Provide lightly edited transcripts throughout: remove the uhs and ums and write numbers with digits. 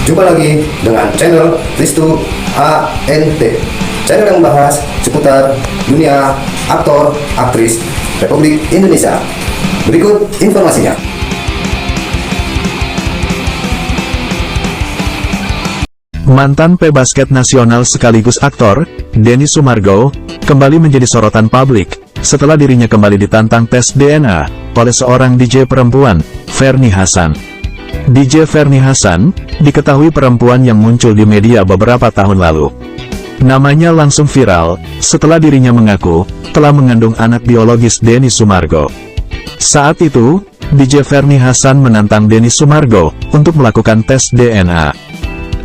Jumpa lagi dengan channel Ristu ANT, channel yang membahas seputar dunia aktor, aktris Republik Indonesia. Berikut informasinya. Mantan pebasket nasional sekaligus aktor, Denny Sumargo, kembali menjadi sorotan publik setelah dirinya kembali ditantang tes DNA oleh seorang DJ perempuan, Ferny Hassan. DJ Ferny Hassan diketahui perempuan yang muncul di media beberapa tahun lalu. Namanya langsung viral setelah dirinya mengaku telah mengandung anak biologis Denny Sumargo. Saat itu, DJ Ferny Hassan menantang Denny Sumargo untuk melakukan tes DNA.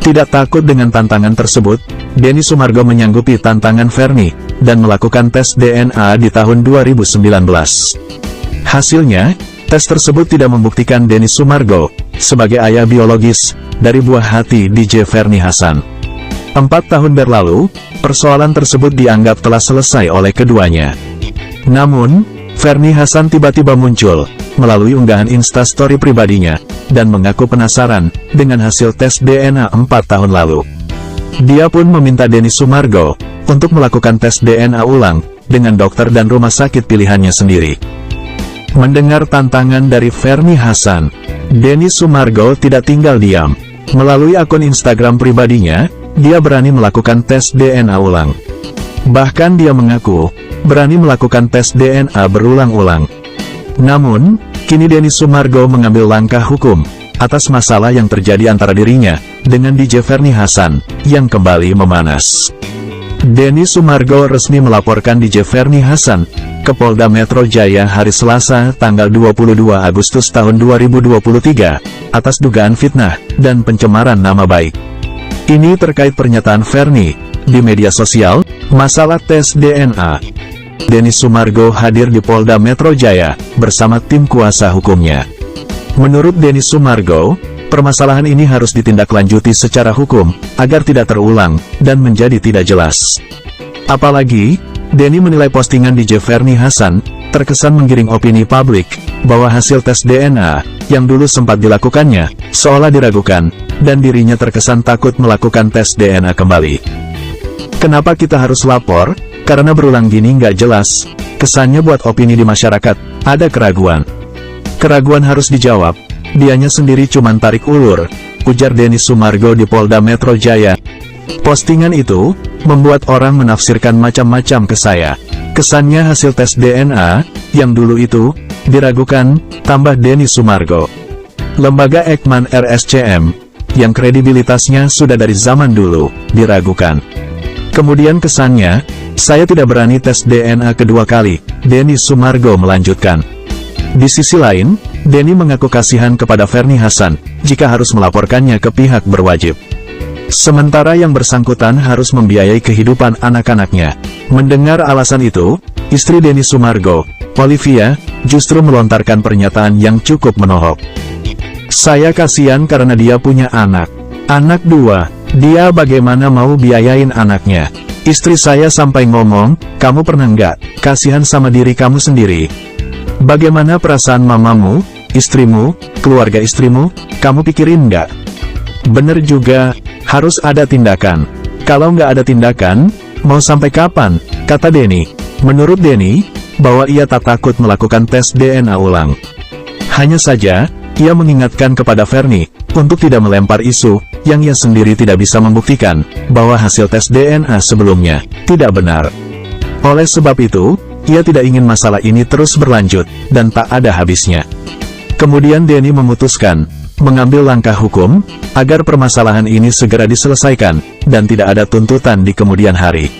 Tidak takut dengan tantangan tersebut, Denny Sumargo menyanggupi tantangan Ferny dan melakukan tes DNA di tahun 2019. Hasilnya, tes tersebut tidak membuktikan Denny Sumargo sebagai ayah biologis dari buah hati DJ Ferny Hassan. 4 tahun berlalu, persoalan tersebut dianggap telah selesai oleh keduanya. Namun, Ferny Hassan tiba-tiba muncul melalui unggahan Instastory pribadinya dan mengaku penasaran dengan hasil tes DNA 4 tahun lalu. Dia pun meminta Denny Sumargo untuk melakukan tes DNA ulang dengan dokter dan rumah sakit pilihannya sendiri. Mendengar tantangan dari Ferny Hassan, Denny Sumargo tidak tinggal diam. Melalui akun Instagram pribadinya, dia berani melakukan tes DNA ulang. Bahkan dia mengaku berani melakukan tes DNA berulang-ulang. Namun, kini Denny Sumargo mengambil langkah hukum atas masalah yang terjadi antara dirinya dengan DJ Ferny Hassan yang kembali memanas. Denny Sumargo resmi melaporkan DJ Ferny Hassan ke Polda Metro Jaya hari Selasa tanggal 22 Agustus tahun 2023 atas dugaan fitnah dan pencemaran nama baik. Ini terkait pernyataan Ferny di media sosial masalah tes DNA. Denny Sumargo hadir di Polda Metro Jaya bersama tim kuasa hukumnya. Menurut Denny Sumargo, permasalahan ini harus ditindaklanjuti secara hukum agar tidak terulang dan menjadi tidak jelas. Apalagi, Denny menilai postingan DJ Ferny Hassan terkesan menggiring opini publik bahwa hasil tes DNA yang dulu sempat dilakukannya seolah diragukan dan dirinya terkesan takut melakukan tes DNA kembali. Kenapa kita harus lapor? Karena berulang gini nggak jelas, kesannya buat opini di masyarakat, ada keraguan. Keraguan harus dijawab, dianya sendiri cuman tarik ulur, ujar Denny Sumargo di Polda Metro Jaya. Postingan itu membuat orang menafsirkan macam-macam ke saya. Kesannya hasil tes DNA yang dulu itu diragukan, tambah Denny Sumargo. Lembaga Eijkman RSCM yang kredibilitasnya sudah dari zaman dulu diragukan. Kemudian kesannya, saya tidak berani tes DNA kedua kali, Denny Sumargo melanjutkan. Di sisi lain, Denny mengaku kasihan kepada Ferny Hassan jika harus melaporkannya ke pihak berwajib. Sementara yang bersangkutan harus membiayai kehidupan anak-anaknya. Mendengar alasan itu, istri Denny Sumargo, Olivia, justru melontarkan pernyataan yang cukup menohok. Saya kasihan karena dia punya anak 2, dia bagaimana mau biayain anaknya. Istri saya sampai ngomong, kamu pernah nggak kasihan sama diri kamu sendiri? Bagaimana perasaan mamamu, istrimu, keluarga istrimu, kamu pikirin nggak? Bener juga, harus ada tindakan. Kalau nggak ada tindakan, mau sampai kapan? Kata Denny. Menurut Denny, bahwa ia tak takut melakukan tes DNA ulang. Hanya saja, ia mengingatkan kepada Ferny untuk tidak melempar isu yang ia sendiri tidak bisa membuktikan bahwa hasil tes DNA sebelumnya tidak benar. Oleh sebab itu, ia tidak ingin masalah ini terus berlanjut dan tak ada habisnya. Kemudian Denny memutuskan mengambil langkah hukum agar permasalahan ini segera diselesaikan dan tidak ada tuntutan di kemudian hari.